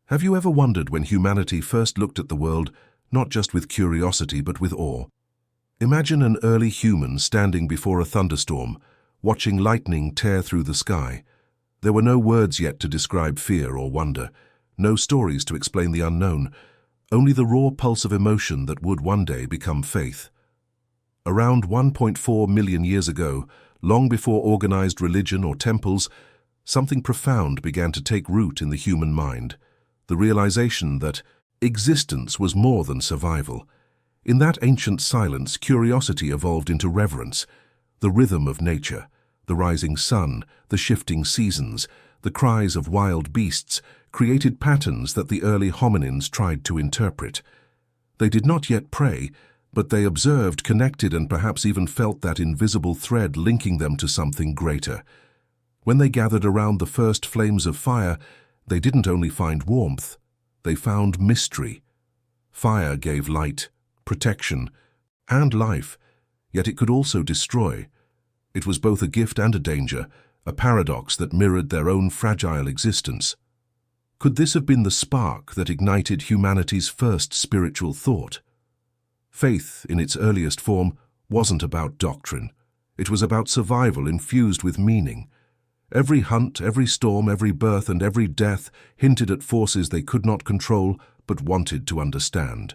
Have you ever wondered when humanity first looked at the world, not just with curiosity but with awe? Imagine an early human standing before a thunderstorm, watching lightning tear through the sky. There were no words yet to describe fear or wonder, no stories to explain the unknown, only the raw pulse of emotion that would one day become faith. Around 1.4 million years ago, long before organized religion or temples, something profound began to take root in the human mind. The realization that existence was more than survival. In that ancient silence, curiosity evolved into reverence. The rhythm of nature, the rising sun, the shifting seasons, the cries of wild beasts created patterns that the early hominins tried to interpret. They did not yet pray, but they observed, connected, and perhaps even felt that invisible thread linking them to something greater. When they gathered around the first flames of fire, they didn't only find warmth, they found mystery. Fire gave light, protection, and life, yet it could also destroy. It was both a gift and a danger, a paradox that mirrored their own fragile existence. Could this have been the spark that ignited humanity's first spiritual thought? Faith, in its earliest form, wasn't about doctrine. It was about survival infused with meaning. Every hunt, every storm, every birth, and every death hinted at forces they could not control but wanted to understand.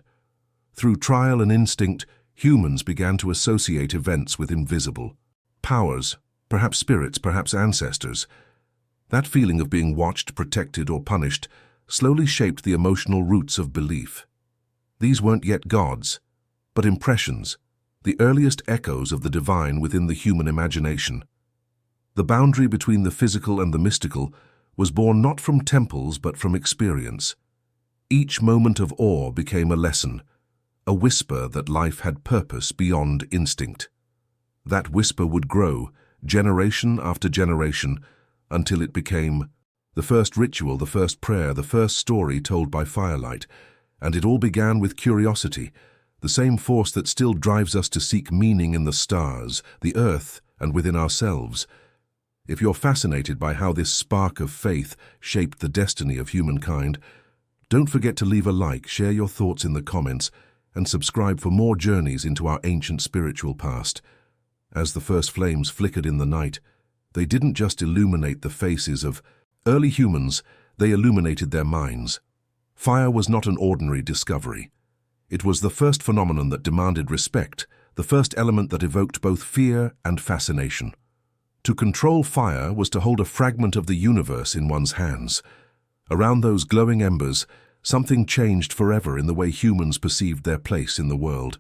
Through trial and instinct, humans began to associate events with invisible powers, perhaps spirits, perhaps ancestors. That feeling of being watched, protected, or punished slowly shaped the emotional roots of belief. These weren't yet gods, but impressions, the earliest echoes of the divine within the human imagination. The boundary between the physical and the mystical was born not from temples but from experience. Each moment of awe became a lesson, a whisper that life had purpose beyond instinct. That whisper would grow, generation after generation, until it became the first ritual, the first prayer, the first story told by firelight. And it all began with curiosity, the same force that still drives us to seek meaning in the stars, the earth, and within ourselves. If you're fascinated by how this spark of faith shaped the destiny of humankind, don't forget to leave a like, share your thoughts in the comments, and subscribe for more journeys into our ancient spiritual past. As the first flames flickered in the night, they didn't just illuminate the faces of early humans, they illuminated their minds. Fire was not an ordinary discovery. It was the first phenomenon that demanded respect, the first element that evoked both fear and fascination. To control fire was to hold a fragment of the universe in one's hands. Around those glowing embers, something changed forever in the way humans perceived their place in the world.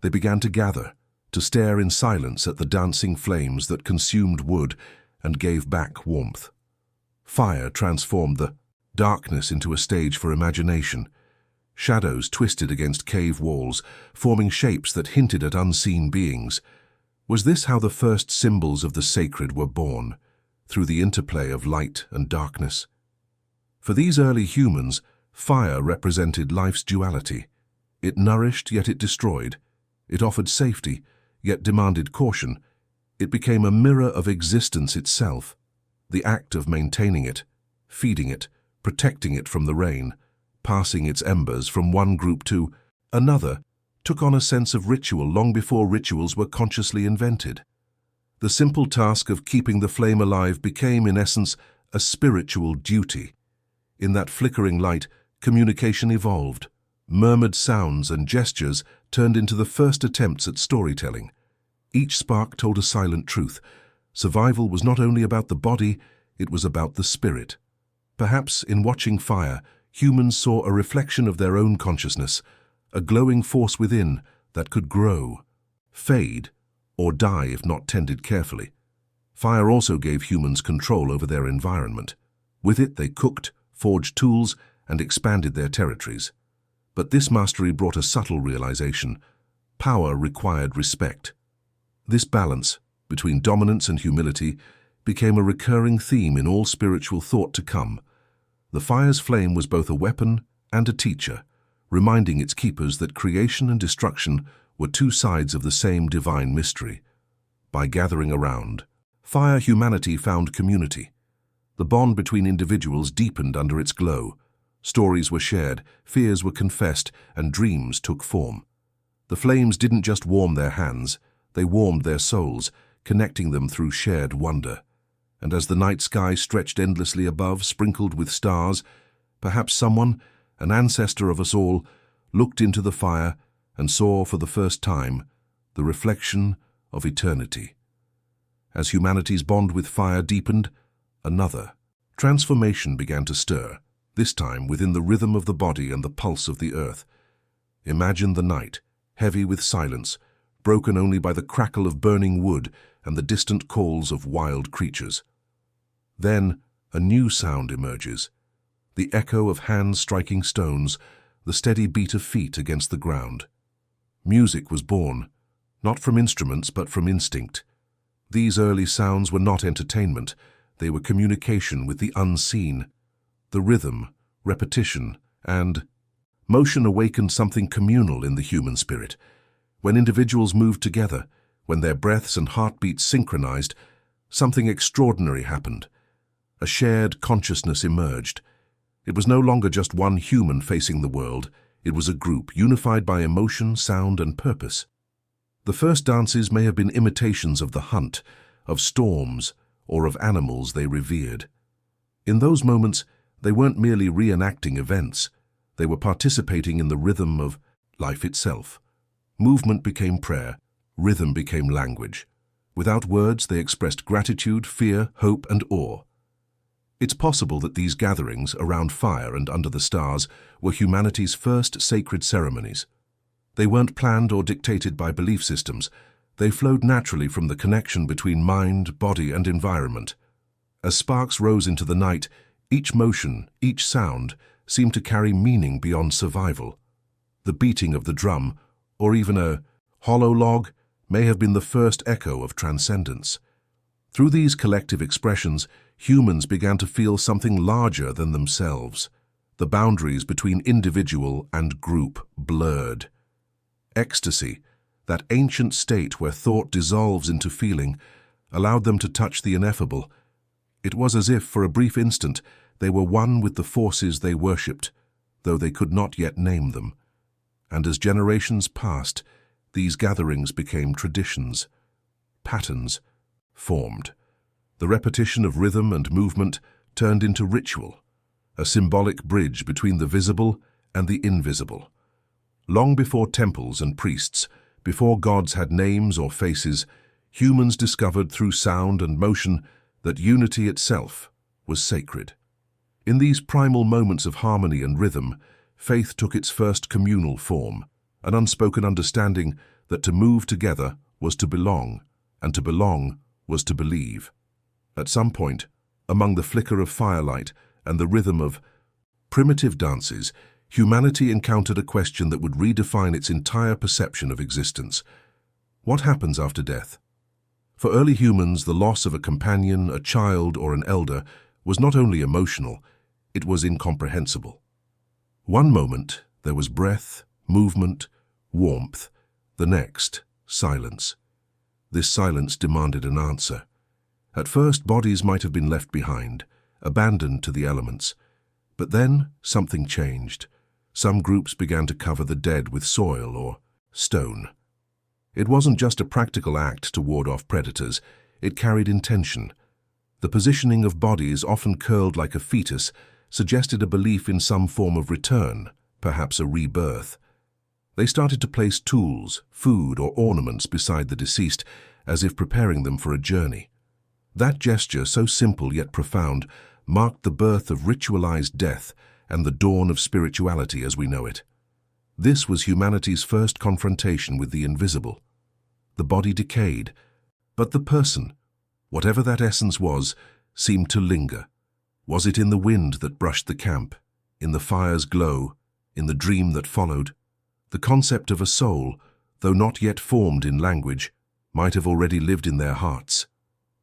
They began to gather, to stare in silence at the dancing flames that consumed wood and gave back warmth. Fire transformed the darkness into a stage for imagination. Shadows twisted against cave walls, forming shapes that hinted at unseen beings. Was this how the first symbols of the sacred were born, through the interplay of light and darkness? For these early humans, fire represented life's duality. It nourished, yet it destroyed. It offered safety, yet demanded caution. It became a mirror of existence itself, the act of maintaining it, feeding it, protecting it from the rain, passing its embers from one group to another, took on a sense of ritual long before rituals were consciously invented. The simple task of keeping the flame alive became, in essence, a spiritual duty. In that flickering light, communication evolved. Murmured sounds and gestures turned into the first attempts at storytelling. Each spark told a silent truth. Survival was not only about the body, it was about the spirit. Perhaps, in watching fire, humans saw a reflection of their own consciousness, a glowing force within that could grow, fade, or die if not tended carefully. Fire also gave humans control over their environment. With it, they cooked, forged tools, and expanded their territories. But this mastery brought a subtle realization. Power required respect. This balance between dominance and humility became a recurring theme in all spiritual thought to come. The fire's flame was both a weapon and a teacher, reminding its keepers that creation and destruction were two sides of the same divine mystery. By gathering around fire, humanity found community. The bond between individuals deepened under its glow. Stories were shared, fears were confessed, and dreams took form. The flames didn't just warm their hands, they warmed their souls, connecting them through shared wonder. And as the night sky stretched endlessly above, sprinkled with stars, perhaps someone, an ancestor of us all, looked into the fire and saw for the first time the reflection of eternity. As humanity's bond with fire deepened, another transformation began to stir, this time within the rhythm of the body and the pulse of the earth. Imagine the night, heavy with silence, broken only by the crackle of burning wood and the distant calls of wild creatures. Then a new sound emerges, the echo of hands striking stones, the steady beat of feet against the ground. Music was born, not from instruments but from instinct. These early sounds were not entertainment, they were communication with the unseen. The rhythm, repetition, and motion awakened something communal in the human spirit. When individuals moved together, when their breaths and heartbeats synchronized, something extraordinary happened. A shared consciousness emerged. It was no longer just one human facing the world, it was a group unified by emotion, sound, and purpose. The first dances may have been imitations of the hunt, of storms, or of animals they revered. In those moments, they weren't merely reenacting events, they were participating in the rhythm of life itself. Movement became prayer, rhythm became language. Without words, they expressed gratitude, fear, hope, and awe. It's possible that these gatherings around fire and under the stars were humanity's first sacred ceremonies. They weren't planned or dictated by belief systems. They flowed naturally from the connection between mind, body, and environment. As sparks rose into the night, each motion, each sound, seemed to carry meaning beyond survival. The beating of the drum, or even a hollow log, may have been the first echo of transcendence. Through these collective expressions, humans began to feel something larger than themselves. The boundaries between individual and group blurred. Ecstasy, that ancient state where thought dissolves into feeling, allowed them to touch the ineffable. It was as if, for a brief instant, they were one with the forces they worshipped, though they could not yet name them. And as generations passed, these gatherings became traditions. Patterns formed. The repetition of rhythm and movement turned into ritual, a symbolic bridge between the visible and the invisible. Long before temples and priests, before gods had names or faces, humans discovered through sound and motion that unity itself was sacred. In these primal moments of harmony and rhythm, faith took its first communal form, an unspoken understanding that to move together was to belong, and to belong was to believe. At some point, among the flicker of firelight and the rhythm of primitive dances, humanity encountered a question that would redefine its entire perception of existence. What happens after death? For early humans, the loss of a companion, a child, or an elder was not only emotional, it was incomprehensible. One moment, there was breath, movement, warmth. The next, silence. This silence demanded an answer. At first, bodies might have been left behind, abandoned to the elements. But then, something changed. Some groups began to cover the dead with soil or stone. It wasn't just a practical act to ward off predators, it carried intention. The positioning of bodies, often curled like a fetus, suggested a belief in some form of return, perhaps a rebirth. They started to place tools, food, or ornaments beside the deceased, as if preparing them for a journey. That gesture, so simple yet profound, marked the birth of ritualized death and the dawn of spirituality as we know it. This was humanity's first confrontation with the invisible. The body decayed, but the person, whatever that essence was, seemed to linger. Was it in the wind that brushed the camp, in the fire's glow, in the dream that followed? The concept of a soul, though not yet formed in language, might have already lived in their hearts.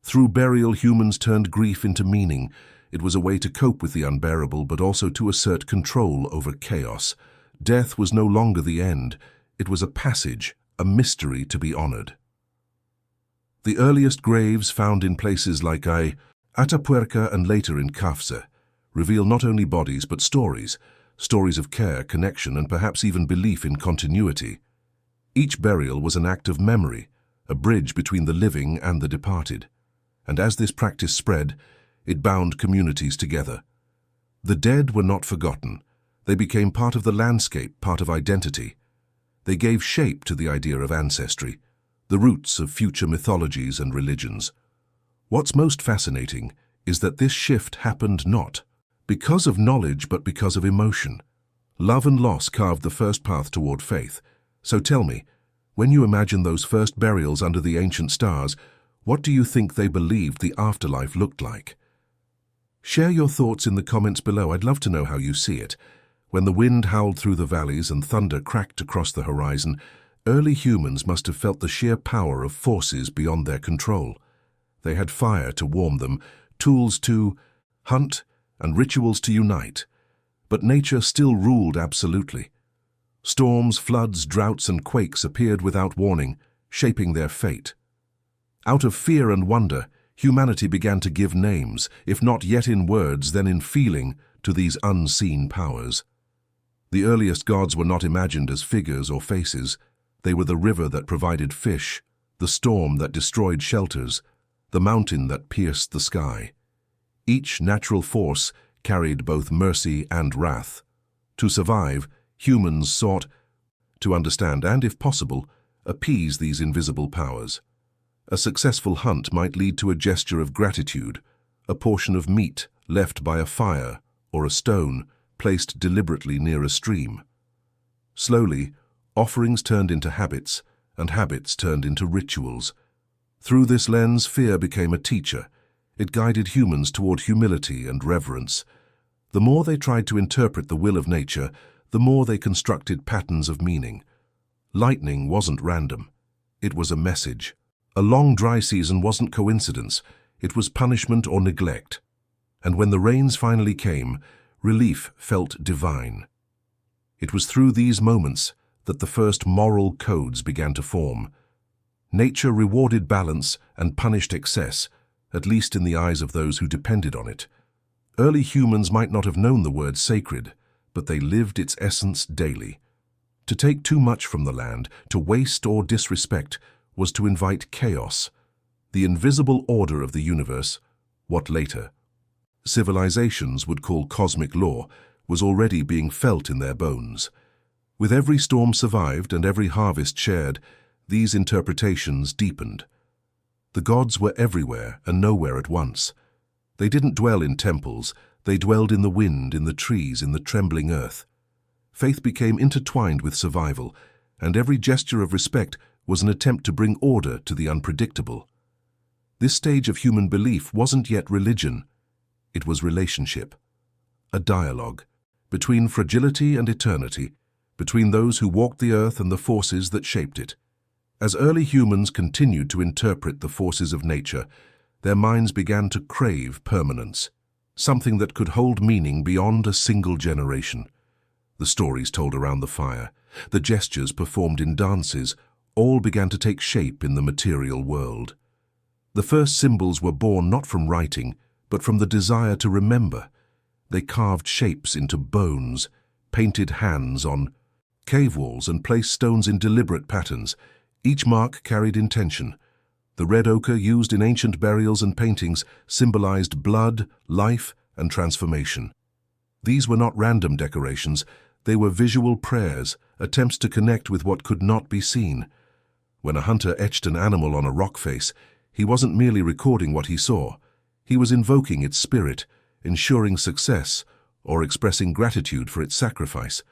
Through burial, humans turned grief into meaning. It was a way to cope with the unbearable, but also to assert control over chaos. Death was no longer the end. It was a passage, a mystery to be honored. The earliest graves found in places like Atapuerca and later in Kafse reveal not only bodies but stories, stories of care, connection, and perhaps even belief in continuity. Each burial was an act of memory, a bridge between the living and the departed. And as this practice spread, it bound communities together. The dead were not forgotten. They became part of the landscape, part of identity. They gave shape to the idea of ancestry, the roots of future mythologies and religions. What's most fascinating is that this shift happened not because of knowledge but because of emotion. Love and loss carved the first path toward faith. So tell me, when you imagine those first burials under the ancient stars, what do you think they believed the afterlife looked like? Share your thoughts in the comments below. I'd love to know how you see it. When the wind howled through the valleys and thunder cracked across the horizon, early humans must have felt the sheer power of forces beyond their control. They had fire to warm them, tools to hunt, and rituals to unite. But nature still ruled absolutely. Storms, floods, droughts, and quakes appeared without warning, shaping their fate. Out of fear and wonder, humanity began to give names, if not yet in words, then in feeling, to these unseen powers. The earliest gods were not imagined as figures or faces. They were the river that provided fish, the storm that destroyed shelters, the mountain that pierced the sky. Each natural force carried both mercy and wrath. To survive, humans sought to understand and, if possible, appease these invisible powers. A successful hunt might lead to a gesture of gratitude, a portion of meat left by a fire, or a stone placed deliberately near a stream. Slowly, offerings turned into habits, and habits turned into rituals. Through this lens, fear became a teacher. It guided humans toward humility and reverence. The more they tried to interpret the will of nature, the more they constructed patterns of meaning. Lightning wasn't random. It was a message. A long dry season wasn't coincidence. It was punishment or neglect. And when the rains finally came, relief felt divine. It was through these moments that the first moral codes began to form. Nature rewarded balance and punished excess, at least in the eyes of those who depended on it. Early humans might not have known the word sacred, but they lived its essence daily. To take too much from the land, to waste or disrespect, was to invite chaos. The invisible order of the universe, what later civilizations would call cosmic law, was already being felt in their bones. With every storm survived and every harvest shared, these interpretations deepened. The gods were everywhere and nowhere at once. They didn't dwell in temples, they dwelled in the wind, in the trees, in the trembling earth. Faith became intertwined with survival, and every gesture of respect was an attempt to bring order to the unpredictable. This stage of human belief wasn't yet religion. It was relationship. A dialogue between fragility and eternity, between those who walked the earth and the forces that shaped it. As early humans continued to interpret the forces of nature, their minds began to crave permanence, something that could hold meaning beyond a single generation. The stories told around the fire, the gestures performed in dances, all began to take shape in the material world. The first symbols were born not from writing, but from the desire to remember. They carved shapes into bones, painted hands on cave walls, and placed stones in deliberate patterns. Each mark carried intention. The red ochre used in ancient burials and paintings symbolized blood, life, and transformation. These were not random decorations. They were visual prayers, attempts to connect with what could not be seen. When a hunter etched an animal on a rock face, he wasn't merely recording what he saw. He was invoking its spirit, ensuring success, or expressing gratitude for its sacrifice.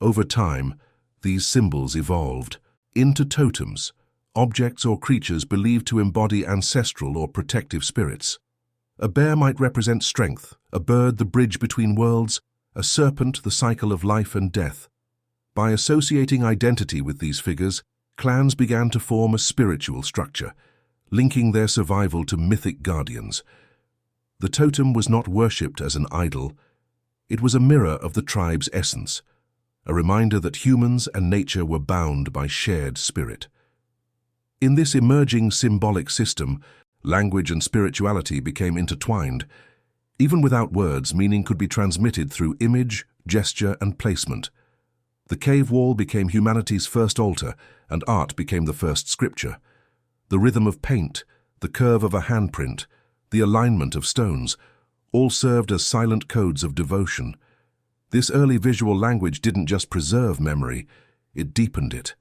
Over time, these symbols evolved into totems, objects or creatures believed to embody ancestral or protective spirits. A bear might represent strength, a bird the bridge between worlds, a serpent the cycle of life and death. By associating identity with these figures, clans began to form a spiritual structure, linking their survival to mythic guardians. The totem was not worshipped as an idol. It was a mirror of the tribe's essence, a reminder that humans and nature were bound by shared spirit. In this emerging symbolic system, language and spirituality became intertwined. Even without words, meaning could be transmitted through image, gesture, and placement. The cave wall became humanity's first altar, and art became the first scripture. The rhythm of paint, the curve of a handprint, the alignment of stones, all served as silent codes of devotion. This early visual language didn't just preserve memory, it deepened it.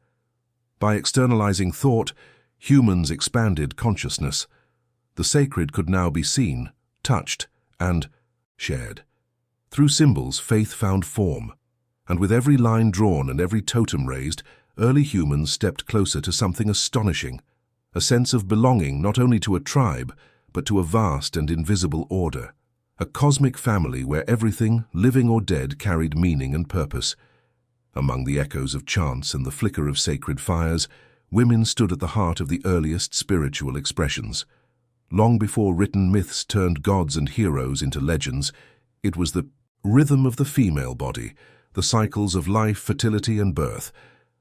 By externalizing thought, humans expanded consciousness. The sacred could now be seen, touched, and shared. Through symbols, faith found form. And with every line drawn and every totem raised, early humans stepped closer to something astonishing, a sense of belonging not only to a tribe, but to a vast and invisible order, a cosmic family where everything, living or dead, carried meaning and purpose. Among the echoes of chants and the flicker of sacred fires, women stood at the heart of the earliest spiritual expressions. Long before written myths turned gods and heroes into legends, it was the rhythm of the female body, the cycles of life, fertility, and birth,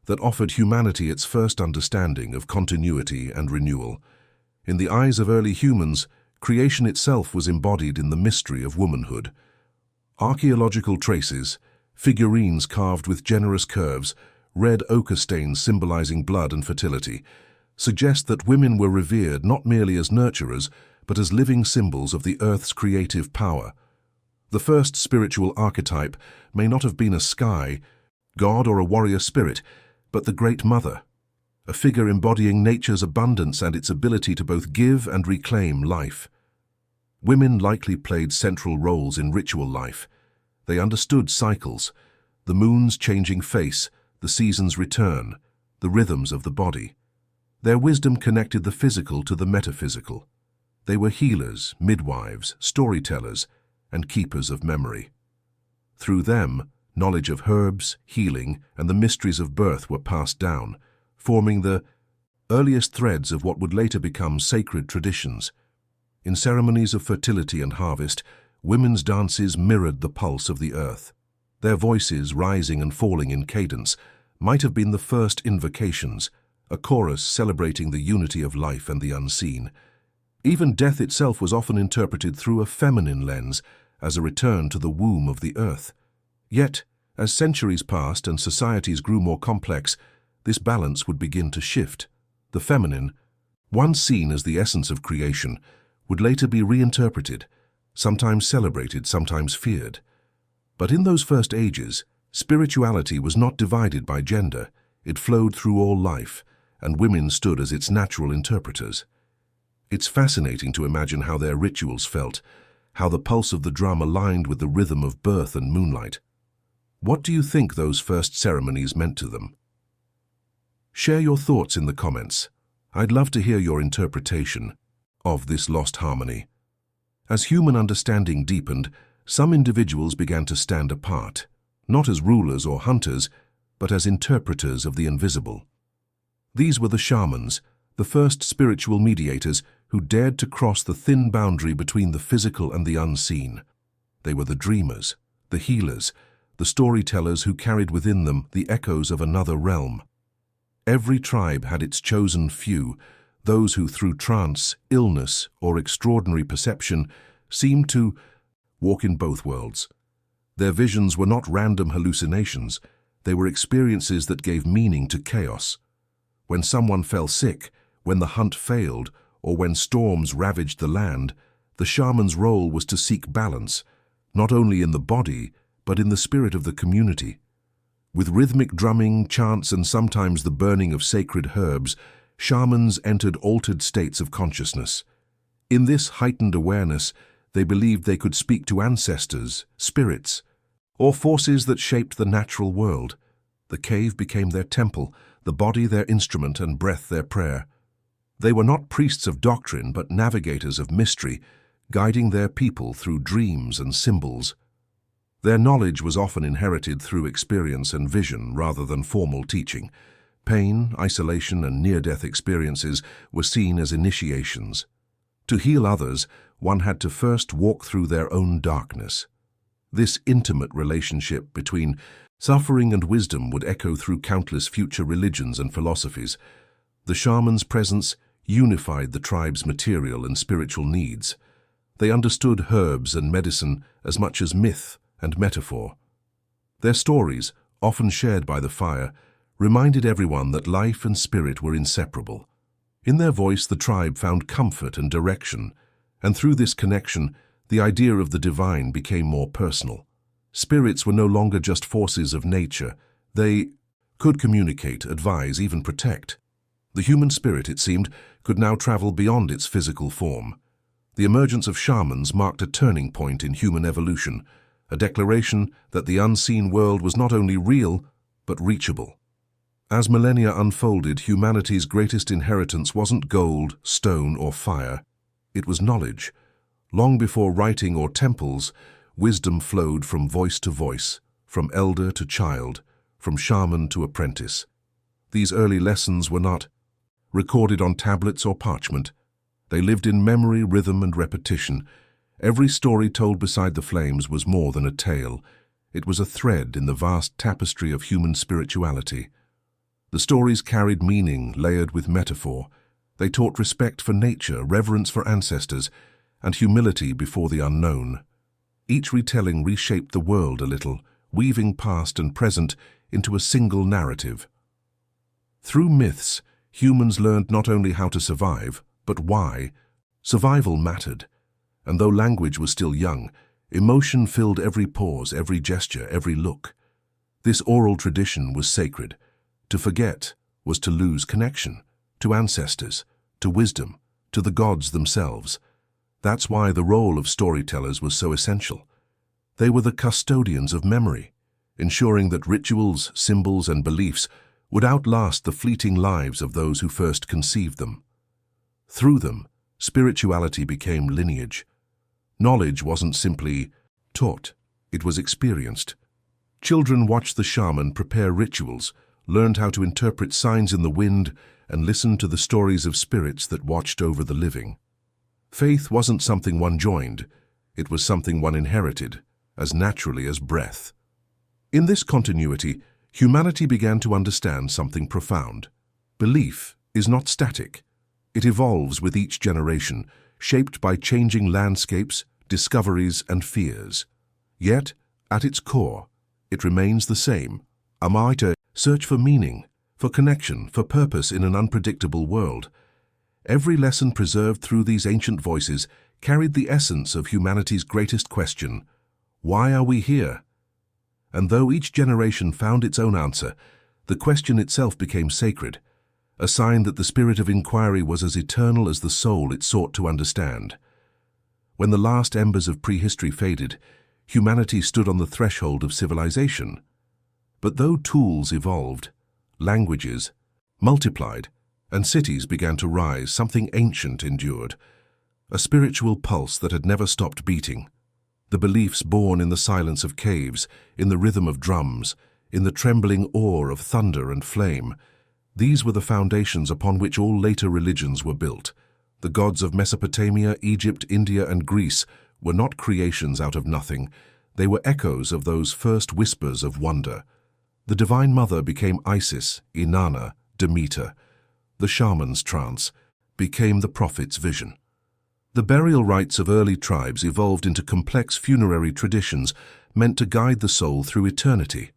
that offered humanity its first understanding of continuity and renewal. In the eyes of early humans, creation itself was embodied in the mystery of womanhood. Archaeological traces, figurines carved with generous curves, red ochre stains symbolizing blood and fertility, suggest that women were revered not merely as nurturers, but as living symbols of the earth's creative power. The first spiritual archetype may not have been a sky, god or a warrior spirit, but the Great Mother, a figure embodying nature's abundance and its ability to both give and reclaim life. Women likely played central roles in ritual life. They understood cycles, the moon's changing face, the season's return, the rhythms of the body. Their wisdom connected the physical to the metaphysical. They were healers, midwives, storytellers, and keepers of memory. Through them, knowledge of herbs, healing, and the mysteries of birth were passed down, forming the earliest threads of what would later become sacred traditions. In ceremonies of fertility and harvest, women's dances mirrored the pulse of the earth. Their voices, rising and falling in cadence, might have been the first invocations, a chorus celebrating the unity of life and the unseen. Even death itself was often interpreted through a feminine lens, as a return to the womb of the earth. Yet, as centuries passed and societies grew more complex, this balance would begin to shift. The feminine, once seen as the essence of creation, would later be reinterpreted, sometimes celebrated, sometimes feared. But in those first ages, spirituality was not divided by gender. It flowed through all life, and women stood as its natural interpreters. It's fascinating to imagine how their rituals felt, how the pulse of the drum aligned with the rhythm of birth and moonlight. What do you think those first ceremonies meant to them? Share your thoughts in the comments. I'd love to hear your interpretation of this lost harmony. As human understanding deepened, some individuals began to stand apart, not as rulers or hunters, but as interpreters of the invisible. These were the shamans, the first spiritual mediators who dared to cross the thin boundary between the physical and the unseen. They were the dreamers, the healers, the storytellers who carried within them the echoes of another realm. Every tribe had its chosen few, those who through trance, illness, or extraordinary perception seemed to walk in both worlds. Their visions were not random hallucinations, they were experiences that gave meaning to chaos. When someone fell sick, when the hunt failed, or when storms ravaged the land, the shaman's role was to seek balance, not only in the body, but in the spirit of the community. With rhythmic drumming, chants, and sometimes the burning of sacred herbs, shamans entered altered states of consciousness. In this heightened awareness, they believed they could speak to ancestors, spirits, or forces that shaped the natural world. The cave became their temple, the body their instrument, and breath their prayer. They were not priests of doctrine, but navigators of mystery, guiding their people through dreams and symbols. Their knowledge was often inherited through experience and vision rather than formal teaching. Pain, isolation, and near-death experiences were seen as initiations. To heal others, one had to first walk through their own darkness. This intimate relationship between suffering and wisdom would echo through countless future religions and philosophies. The shaman's presence unified the tribe's material and spiritual needs. They understood herbs and medicine as much as myth and metaphor. Their stories, often shared by the fire, reminded everyone that life and spirit were inseparable. In their voice, the tribe found comfort and direction, and through this connection, the idea of the divine became more personal. Spirits were no longer just forces of nature. They could communicate, advise, even protect. The human spirit, it seemed, could now travel beyond its physical form. The emergence of shamans marked a turning point in human evolution, a declaration that the unseen world was not only real, but reachable. As millennia unfolded, humanity's greatest inheritance wasn't gold, stone, or fire. It was knowledge. Long before writing or temples, wisdom flowed from voice to voice, from elder to child, from shaman to apprentice. These early lessons were not recorded on tablets or parchment. They lived in memory, rhythm, and repetition. Every story told beside the flames was more than a tale. It was a thread in the vast tapestry of human spirituality. The stories carried meaning layered with metaphor. They taught respect for nature, reverence for ancestors, and humility before the unknown. Each retelling reshaped the world a little, weaving past and present into a single narrative. Through myths, humans learned not only how to survive, but why. Survival mattered, and though language was still young, emotion filled every pause, every gesture, every look. This oral tradition was sacred. To forget was to lose connection, to ancestors, to wisdom, to the gods themselves. That's why the role of storytellers was so essential. They were the custodians of memory, ensuring that rituals, symbols, and beliefs would outlast the fleeting lives of those who first conceived them. Through them, spirituality became lineage. Knowledge wasn't simply taught, it was experienced. Children watched the shaman prepare rituals, learned how to interpret signs in the wind, and listened to the stories of spirits that watched over the living. Faith wasn't something one joined, it was something one inherited, as naturally as breath. In this continuity, humanity began to understand something profound. Belief is not static. It evolves with each generation, shaped by changing landscapes, discoveries, and fears. Yet, at its core, it remains the same. A search for meaning, for connection, for purpose in an unpredictable world. Every lesson preserved through these ancient voices carried the essence of humanity's greatest question: why are we here? And though each generation found its own answer, the question itself became sacred, a sign that the spirit of inquiry was as eternal as the soul it sought to understand. When the last embers of prehistory faded, humanity stood on the threshold of civilization. But though tools evolved, languages multiplied, and cities began to rise, something ancient endured, a spiritual pulse that had never stopped beating. The beliefs born in the silence of caves, in the rhythm of drums, in the trembling awe of thunder and flame. These were the foundations upon which all later religions were built. The gods of Mesopotamia, Egypt, India, and Greece were not creations out of nothing. They were echoes of those first whispers of wonder. The Divine Mother became Isis, Inanna, Demeter. The shaman's trance became the prophet's vision. The burial rites of early tribes evolved into complex funerary traditions meant to guide the soul through eternity.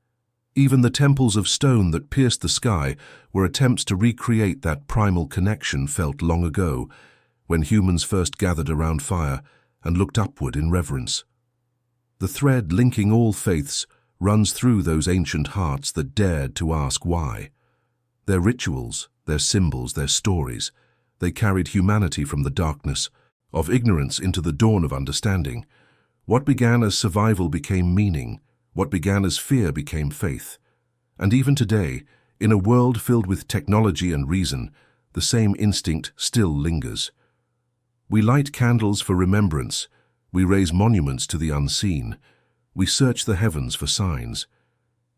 Even the temples of stone that pierced the sky were attempts to recreate that primal connection felt long ago, when humans first gathered around fire and looked upward in reverence. The thread linking all faiths runs through those ancient hearts that dared to ask why. Their rituals, their symbols, their stories, they carried humanity from the darkness of ignorance into the dawn of understanding. What began as survival became meaning. What began as fear became faith. And even today, in a world filled with technology and reason, the same instinct still lingers. We light candles for remembrance. We raise monuments to the unseen. We search the heavens for signs.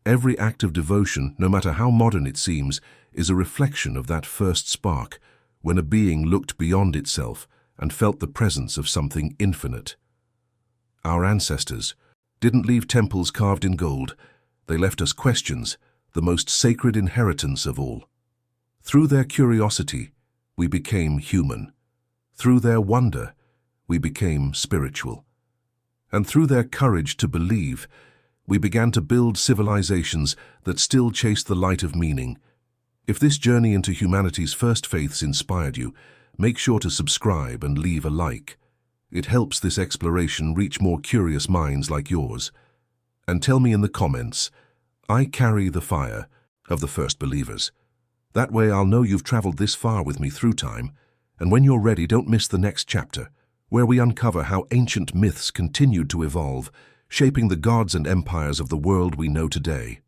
Every act of devotion, no matter how modern it seems, is a reflection of that first spark, when a being looked beyond itself and felt the presence of something infinite. Our ancestors didn't leave temples carved in gold. They left us questions, the most sacred inheritance of all. Through their curiosity, we became human. Through their wonder, we became spiritual. And through their courage to believe, We began to build civilizations that still chase the light of meaning. If this journey into humanity's first faiths inspired you, make sure to subscribe and leave a like. It helps this exploration reach more curious minds like yours. And tell me in the comments, I carry the fire of the first believers. That way I'll know you've traveled this far with me through time, and when you're ready, don't miss the next chapter, where we uncover how ancient myths continued to evolve, shaping the gods and empires of the world we know today.